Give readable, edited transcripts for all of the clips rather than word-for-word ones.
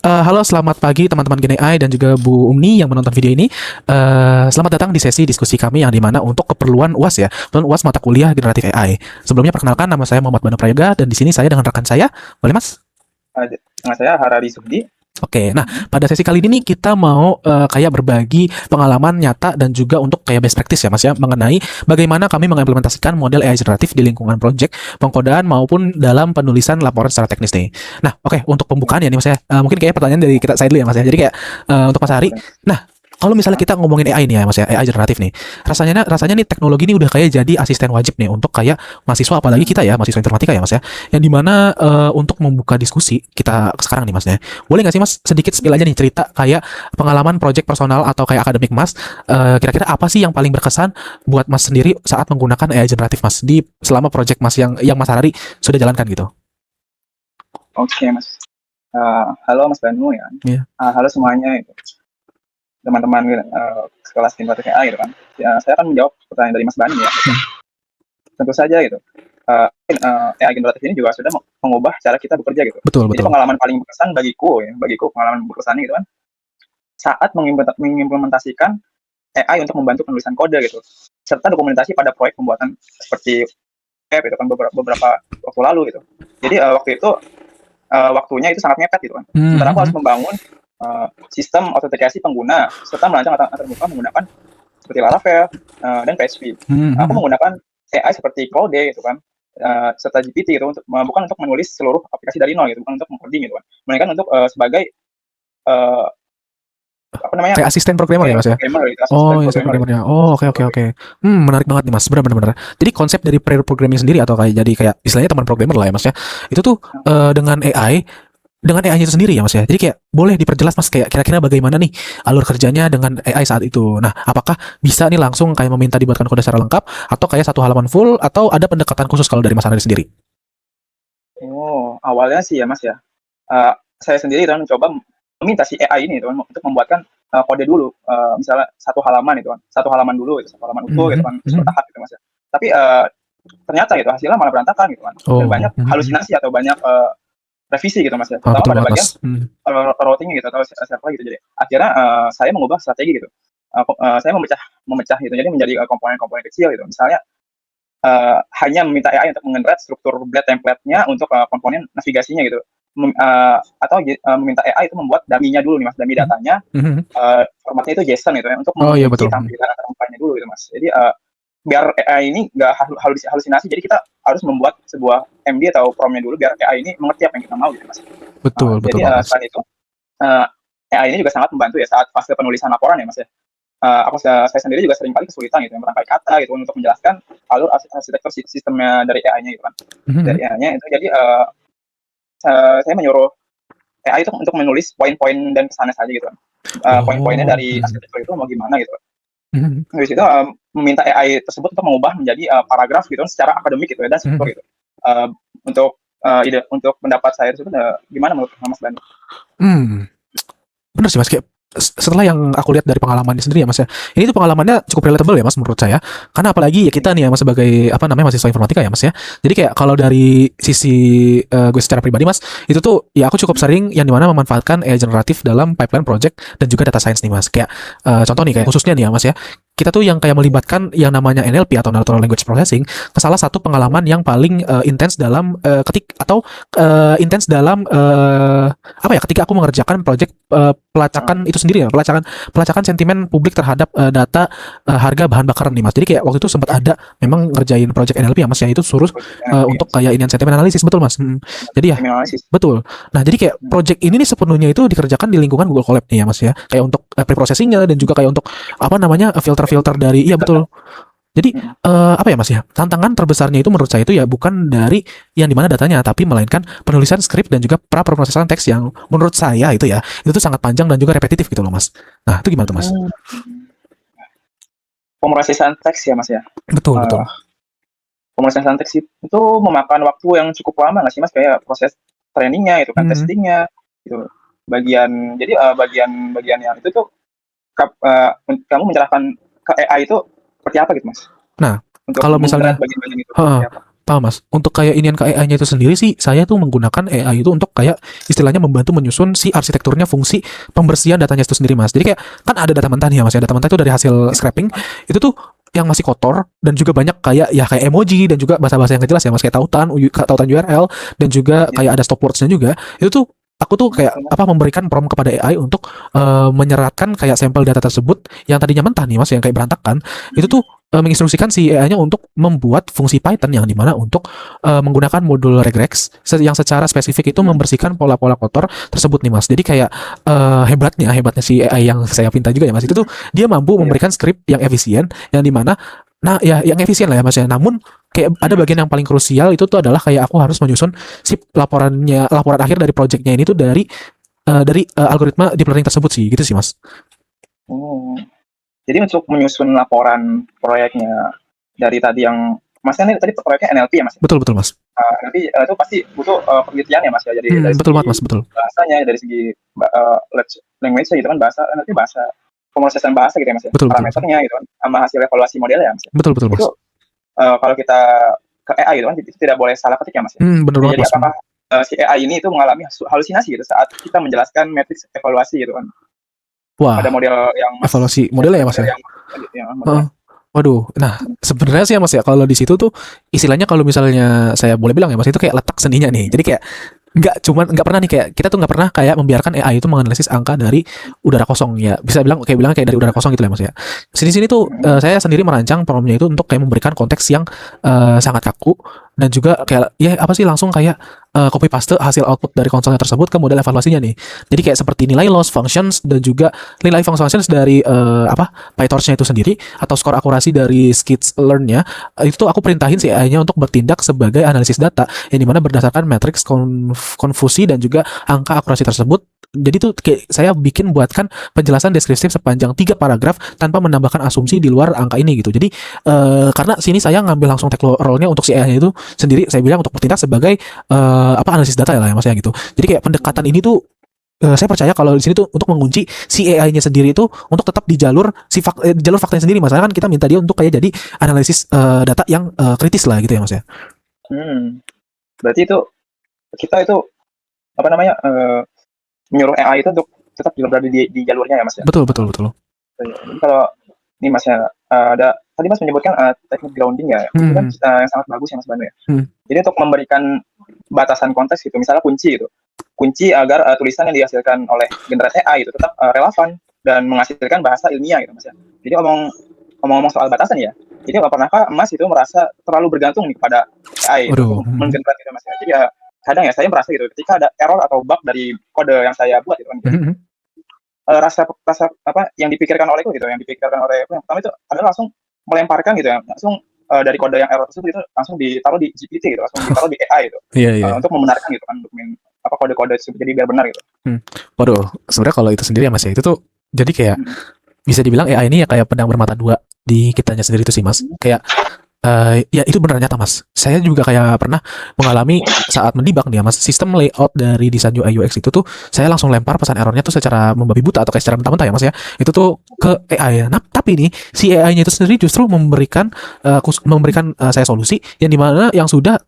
Halo, selamat pagi teman-teman Gen AI dan juga Bu Umni yang menonton video ini. Selamat datang di sesi diskusi kami yang dimana untuk keperluan UAS ya, keperluan UAS mata kuliah generatif AI. Sebelumnya perkenalkan, nama saya Muhammad Banu Prayoga dan di sini saya dengan rekan saya, boleh Mas? Nama saya Harari Sugdi. Oke, nah pada sesi kali ini nih kita mau kayak berbagi pengalaman nyata dan juga untuk kayak best practice ya Mas ya mengenai bagaimana kami mengimplementasikan model AI generatif di lingkungan project, pengkodaan maupun dalam penulisan laporan secara teknis nih. Nah, oke, untuk pembukaan ya nih Mas ya. Mungkin kayak pertanyaan dari kita saya dulu ya Mas ya. Jadi kayak untuk Mas Hari. Boleh. Nah, kalau misalnya kita ngomongin AI nih ya Mas ya, AI generatif nih. Rasanya nih teknologi ini udah kayak jadi asisten wajib nih untuk kayak mahasiswa, apalagi kita ya, mahasiswa informatika ya Mas ya. Yang dimana untuk membuka diskusi kita sekarang nih Mas ya, boleh nggak sih Mas sedikit spill aja nih cerita kayak pengalaman project personal atau kayak akademik Mas, kira-kira apa sih yang paling berkesan buat Mas sendiri saat menggunakan AI generatif Mas di selama project Mas yang Mas Harari sudah jalankan gitu? Oke, Mas. Halo Mas Banu ya. Iya. Halo semuanya itu. Teman-teman kelas informatika AI gitu kan. Ya, saya akan menjawab pertanyaan dari Mas Banu ya. Gitu. Tentu saja gitu. AI generatif ini juga sudah mengubah cara kita bekerja gitu. Betul, Jadi betul. pengalaman paling berkesan bagiku pengalaman berkesan gitu kan saat mengimplementasikan AI untuk membantu penulisan kode gitu, serta dokumentasi pada proyek pembuatan seperti web itu kan beberapa waktu lalu gitu. Jadi waktu itu waktunya itu sangat mepet gitu kan. Sementara aku harus membangun sistem autentikasi pengguna serta merancang antar muka menggunakan seperti Laravel dan PHP. Aku menggunakan AI seperti Claude gitu kan, serta GPT gitu bukan untuk menulis seluruh aplikasi dari nol gitu, bukan untuk mengcoding gitu kan, melainkan untuk sebagai uh, apa namanya Kayak asisten programmer ya Mas ya? programmer gitu, asisten Oh, ya, asisten programmer gitu. programmernya. Oh, oke, oke, oke. Menarik banget nih Mas. Benar-benar. Jadi konsep dari pair programming sendiri atau kayak jadi kayak istilahnya teman programmer lah ya Mas ya. Itu tuh dengan AI-nya itu sendiri ya Mas ya. Jadi kayak boleh diperjelas Mas kayak kira-kira bagaimana nih alur kerjanya dengan AI saat itu. Nah, apakah bisa nih langsung kayak meminta dibuatkan kode secara lengkap atau kayak satu halaman full atau ada pendekatan khusus kalau dari Mas Andri sendiri? Oh, awalnya sih ya Mas ya, saya sendiri kan mencoba meminta si AI ini gitu kan untuk membuatkan kode dulu, misalnya satu halaman itu kan, satu halaman dulu itu, satu halaman utuh gitu kan, terus bertahap gitu Mas ya. Tapi ternyata gitu hasilnya malah berantakan gitu kan, dan Oh, banyak halusinasi atau banyak revisi gitu Mas ya, ah, terutama betul pada banget bagian Mas. routing gitu atau server gitu. Jadi akhirnya saya mengubah strategi gitu, saya memecah gitu, jadi menjadi komponen-komponen kecil gitu. Misalnya hanya meminta AI untuk mengenerate struktur blade template-nya untuk komponen navigasinya gitu. Atau meminta AI itu membuat dummy-nya dulu nih Mas, dummy datanya, formatnya itu JSON gitu ya, untuk Oh iya mengunci betul. tampilan antar mukanya dulu gitu Mas. Jadi biar AI ini nggak halusinasi, jadi kita harus membuat sebuah MD atau prompt-nya dulu biar AI ini mengerti apa yang kita mau gitu Mas. Betul, betul Jadi banget Mas. selain itu, AI ini juga sangat membantu ya saat fase penulisan laporan ya Mas ya. Saya sendiri juga sering kali kesulitan gitu merangkai kata gitu untuk menjelaskan alur arsitektur sistemnya dari AI-nya gitu kan. Dari AI-nya itu jadi saya menyuruh AI itu untuk menulis poin-poin dan pesannya saja gitu kan. Poin-poinnya Oh. dari arsitektur itu mau gimana gitu. Habis itu meminta AI tersebut untuk mengubah menjadi paragraf gitu kan secara akademik gitu ya dan struktur gitu. Uh, untuk untuk pendapat saya tersebut gimana menurut Mas Bani? Hmm. Bener sih Mas, kayak setelah yang aku lihat dari pengalamannya sendiri ya Mas ya, ini tuh pengalamannya cukup relatable ya Mas menurut saya. Karena apalagi ya kita nih ya Mas sebagai apa namanya mahasiswa informatika ya Mas ya. Jadi kayak kalau dari sisi gue secara pribadi Mas, itu tuh ya aku cukup sering yang dimana memanfaatkan AI generatif dalam pipeline project dan juga data science nih Mas. Kayak contoh nih kayak khususnya nih ya Mas ya, kita tuh yang kayak melibatkan yang namanya NLP atau Natural Language Processing ke salah satu pengalaman yang paling intens dalam intens dalam apa ya ketika aku mengerjakan project pelacakan itu sendiri ya, pelacakan sentimen publik terhadap data harga bahan bakar nih Mas. Jadi kayak waktu itu sempat ada memang ngerjain project NLP ya Mas ya, itu suruh untuk kayak inian sentimen analisis, betul Mas. Jadi ya Kriminalisis. betul. Nah, jadi kayak project ini nih sepenuhnya itu dikerjakan di lingkungan Google Colab nih ya Mas ya. Kayak untuk preprocessingnya dan juga kayak untuk apa namanya filter-filter dari iya betul. Jadi apa ya Mas ya? Tantangan terbesarnya itu menurut saya itu ya bukan dari yang dimana datanya, tapi melainkan penulisan skrip dan juga pra pemrosesan teks yang menurut saya itu tuh sangat panjang dan juga repetitif gitu loh Mas. Nah itu gimana tuh Mas? Pemrosesan teks ya Mas ya. Betul, Uh, betul. Pemrosesan teks itu memakan waktu yang cukup lama nggak sih Mas? Kayak proses trainingnya itu kan, Hmm. testingnya gitu. Bagian yang itu tuh kamu menyerahkan ke AI itu seperti apa gitu Mas? Nah Untuk kalau menggerak misalnya bagian-bagian itu seperti apa? Paham Mas. Untuk kayak inian ke AI-nya itu sendiri sih, saya tuh menggunakan AI itu untuk kayak istilahnya membantu menyusun si arsitekturnya fungsi pembersihan datanya itu sendiri Mas. Jadi kayak kan ada data mentah nih ya Mas ya. Data mentah itu dari hasil scraping itu tuh yang masih kotor dan juga banyak kayak ya kayak emoji dan juga bahasa-bahasa yang gak jelas ya Mas, kayak tautan URL dan juga kayak ada stop words-nya juga. Itu tuh aku tuh kayak memberikan prompt kepada AI untuk menyeratkan kayak sampel data tersebut yang tadinya mentah nih Mas, yang kayak berantakan. Itu tuh menginstruksikan si AI-nya untuk membuat fungsi Python yang dimana untuk menggunakan modul regex yang secara spesifik itu membersihkan pola-pola kotor tersebut nih Mas. Jadi kayak hebatnya si AI yang saya pinta juga ya Mas, itu tuh dia mampu memberikan script yang efisien yang dimana ya yang efisien lah ya Mas ya. Namun kayak ada bagian yang paling krusial itu tuh adalah kayak aku harus menyusun si laporan akhir dari projectnya ini tuh dari algoritma deep learning tersebut sih, gitu sih Mas. Oh. Jadi untuk menyusun laporan proyeknya dari tadi yang Mas kan tadi proyeknya NLP ya Mas? Betul Mas. NLP itu pasti butuh penelitian ya Mas ya. Jadi dari betul segi banget Mas, betul. bahasanya, dari segi language gitu kan, nanti bahasa pemrosesan bahasa gitu ya Mas ya. Betul. Parameternya gitu kan, sama hasil evaluasi modelnya ya Mas ya. Betul Mas. Itu kalau kita ke AI gitu kan, itu tidak boleh salah ketik ya Mas ya. Benar banget Jadi Mas. apakah si AI ini itu mengalami halusinasi gitu saat kita menjelaskan matriks evaluasi gitu kan? Wah, Ada model yang evaluasi modelnya ya Mas ya. Waduh, nah sebenarnya sih ya Mas ya, kalau di situ tuh istilahnya kalau misalnya saya boleh bilang ya Mas, itu kayak letak seninya nih. Jadi kayak nggak pernah nih, kayak kita tuh nggak pernah kayak membiarkan AI itu menganalisis angka dari udara kosong ya, bisa bilang kayak dari udara kosong gitu ya Mas ya. Sini tuh saya sendiri merancang prompt-nya itu untuk kayak memberikan konteks yang sangat kaku dan juga kayak ya apa sih, langsung kayak copy paste hasil output dari konsolnya tersebut ke model evaluasinya nih. Jadi kayak seperti nilai loss functions dan juga nilai functions dari PyTorch-nya itu sendiri atau skor akurasi dari skits-learn-nya, itu tuh aku perintahin si AI-nya untuk bertindak sebagai analisis data yang dimana berdasarkan matriks konfusi dan juga angka akurasi tersebut. Jadi tuh kayak saya buatkan penjelasan deskriptif sepanjang 3 paragraf tanpa menambahkan asumsi di luar angka ini gitu. Jadi karena sini saya ngambil langsung take role-nya untuk si AI-nya itu sendiri, saya bilang untuk bertindak sebagai analisis data ya lah ya Mas ya gitu. Jadi kayak pendekatan ini tuh saya percaya kalau di sini tuh untuk mengunci si AI-nya sendiri itu untuk tetap di jalur jalur faktanya sendiri. Masalah kan kita minta dia untuk kayak jadi analisis data yang kritis lah gitu ya Mas ya. Berarti itu kita itu apa namanya menyuruh AI itu untuk tetap berada di jalurnya ya Mas ya. Betul. Jadi kalau ini Mas ya, ada tadi Mas menyebutkan teknik grounding ya, itu kan yang sangat bagus ya Mas Banu ya. Jadi untuk memberikan batasan konteks gitu, misalnya kunci agar tulisan yang dihasilkan oleh generasi AI itu tetap relevan dan menghasilkan bahasa ilmiah gitu Mas ya. Jadi ngomong-ngomong soal batasan ya, jadi pernahkah Mas itu merasa terlalu bergantung nih kepada AI untuk menggenerate gitu Mas ya. Jadi ya kadang ya saya merasa gitu, ketika ada error atau bug dari kode yang saya buat gitu kan, rasa apa yang dipikirkan olehku gitu, yang pertama itu adalah langsung melemparkan gitu ya, langsung dari kode yang error tersebut itu langsung ditaruh di GPT gitu, langsung ditaruh di AI gitu, untuk membenarkan gitu kan, kode-kode tersebut jadi biar benar gitu. Waduh, sebenarnya kalau itu sendiri ya Mas ya, itu tuh jadi kayak bisa dibilang AI ini ya kayak pedang bermata dua di kitanya sendiri itu sih Mas. Kayak ya itu benar nyata Mas. Saya juga kayak pernah mengalami saat mendebug nih ya Mas, sistem layout dari desain UI UX itu tuh saya langsung lempar pesan errornya tuh secara membabi buta atau kayak secara mentah-mentah ya Mas ya. Itu tuh ke AI ya. Nah, tapi nih si AI-nya itu sendiri justru memberikan saya solusi yang dimana yang sudah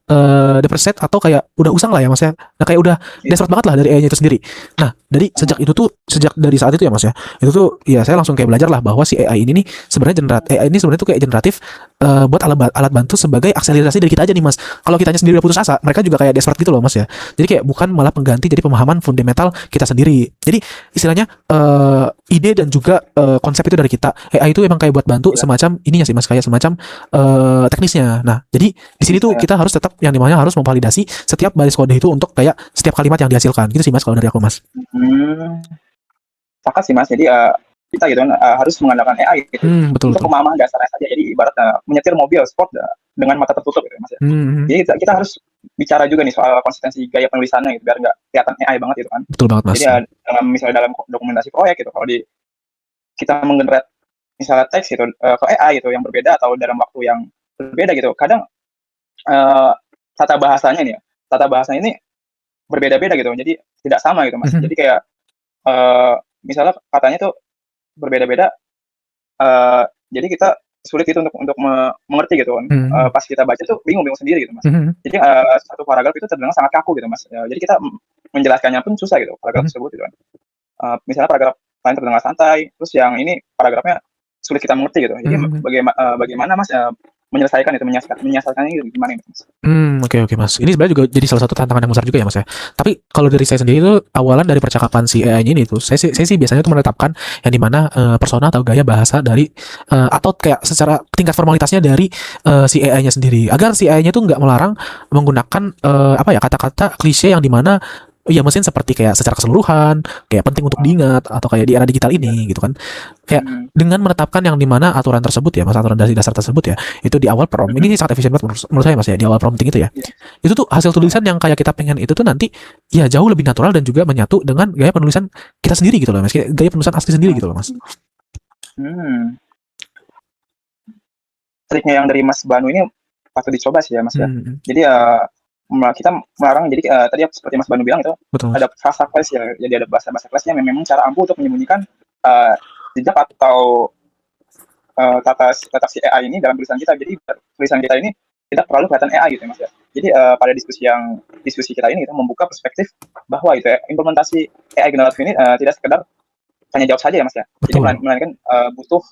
depreset atau kayak udah usang lah ya Mas ya. Nah, kayak udah desperate banget lah dari AI-nya itu sendiri. Nah, sejak dari saat itu ya Mas ya. Itu tuh ya saya langsung kayak belajar lah bahwa si AI ini nih sebenarnya AI ini sebenarnya tuh kayak generatif buat alat bantu sebagai akselerasi dari kita aja nih Mas. Kalau kitanya sendiri udah putus asa, mereka juga kayak desperate gitu loh Mas ya. Jadi kayak bukan malah pengganti dari pemahaman fundamental kita sendiri. Jadi istilahnya ide dan juga konsep itu dari kita. AI itu emang kayak buat bantu semacam ininya sih Mas, kayak semacam teknisnya. Nah, jadi di sini tuh kita harus tetap yang dimana harus memvalidasi setiap baris kode itu untuk kayak setiap kalimat yang dihasilkan. Gitu sih Mas kalau dari aku Mas. Sepakat sih Mas. Jadi kita gitu kan harus mengandalkan AI gitu untuk pemahaman dasarnya saja. Jadi ibarat menyetir mobil sport dengan mata tertutup gitu Mas ya. Jadi kita harus bicara juga nih soal konsistensi gaya penulisannya gitu, biar nggak kelihatan AI banget gitu kan. Betul banget Mas. Jadi misalnya dalam dokumentasi proyek gitu, kalau kita menggenerate misalnya teks gitu ke AI gitu yang berbeda atau dalam waktu yang berbeda gitu, kadang tata bahasanya ini berbeda-beda gitu, jadi tidak sama gitu Mas. Jadi kayak misalnya katanya tuh berbeda-beda, jadi kita sulit itu untuk mengerti gitu kan. Pas kita baca tuh bingung sendiri gitu, Mas. Jadi, satu paragraf itu terdengar sangat kaku gitu, Mas. Jadi kita menjelaskannya pun susah gitu, paragraf tersebut gitu kan. Misalnya paragraf lain terdengar santai, terus yang ini paragrafnya sulit kita mengerti gitu. Jadi bagaimana Mas, menyelesaikan itu, menyiasatkannya itu gimana itu, Mas? Oke, Mas. Ini sebenarnya juga jadi salah satu tantangan yang besar juga ya, Mas ya. Tapi kalau dari saya sendiri itu awalan dari percakapan si AI-nya ini tuh, saya sih biasanya tuh menetapkan yang dimana persona atau gaya bahasa dari atau kayak secara tingkat formalitasnya dari si AI-nya sendiri, agar si AI-nya tuh nggak melarang menggunakan kata-kata klise yang dimana ya mesin seperti kayak secara keseluruhan kayak penting untuk diingat atau kayak di era digital ini gitu kan. Kayak dengan menetapkan yang dimana aturan tersebut ya, Mas, aturan dari dasar tersebut ya, itu di awal prompt. Ini sangat efisien banget menurut saya, Mas ya, di awal prompting itu ya. Itu tuh hasil tulisan yang kayak kita pengen itu tuh nanti ya jauh lebih natural dan juga menyatu dengan gaya penulisan kita sendiri gitu loh, Mas. Kayak gaya penulisan asli sendiri gitu loh, Mas. Triknya yang dari Mas Banu ini patut dicoba sih ya, Mas ya. Jadi kita melarang, jadi tadi seperti Mas Banu bilang itu, Betul. ada frasa clash ya, jadi ada bahasa clash-nya memang cara ampuh untuk menyembunyikan jejak atau kata si AI ini dalam tulisan kita. Jadi tulisan kita ini tidak terlalu kelihatan AI gitu ya, Mas ya. Jadi pada diskusi kita ini kita membuka perspektif bahwa itu implementasi AI generatif ini tidak sekedar tanya jawab saja ya, Mas ya. Jadi melainkan butuh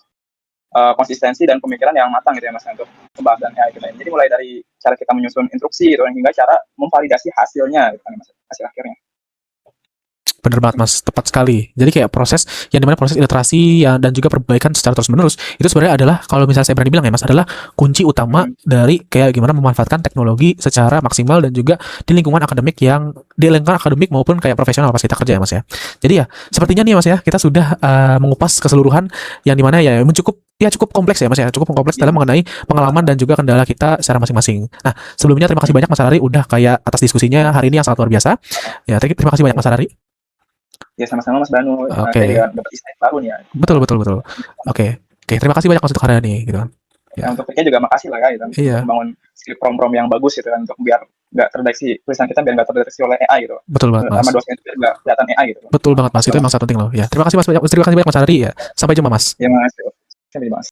konsistensi dan pemikiran yang matang gitu ya, Mas, untuk pembahasan AI kita ini. Jadi mulai dari cara kita menyusun instruksi gitu hingga cara memvalidasi hasilnya gitu kan, Mas, hasil akhirnya. Bener banget, Mas, tepat sekali. Jadi kayak proses yang dimana proses iterasi dan juga perbaikan secara terus menerus itu sebenarnya adalah, kalau misalnya saya berani bilang ya, Mas, adalah kunci utama dari kayak gimana memanfaatkan teknologi secara maksimal dan juga di lingkungan akademik maupun kayak profesional pas kita kerja ya, Mas ya. Jadi ya sepertinya nih, Mas ya, kita sudah mengupas keseluruhan yang dimana ya cukup kompleks ya, Mas ya, cukup kompleks dalam mengenai pengalaman dan juga kendala kita secara masing-masing. Nah, sebelumnya terima kasih banyak Mas Arari udah kayak atas diskusinya hari ini yang sangat luar biasa. Ya, terima kasih banyak Mas Arari. Ya, sama-sama Mas Banu. Kayak dapat insight baru nih ya. Betul. Oke, terima kasih banyak Mas untuk hari ini gitu kan. Ya, untuk triknya juga makasih lah ya gitu. Iya. Membangun skill prom yang bagus gitu kan, untuk biar nggak terdeteksi tulisan kita, biar nggak terdeteksi oleh AI gitu. Betul banget, Mas. Sama dosen itu nggak kelihatan AI gitu. Betul banget, Mas. Itu emang sangat penting loh. Ya, terima kasih banyak Mas Arari ya. Sampai jumpa, Mas. Ya, makasih. Sampai jumpa, Mas.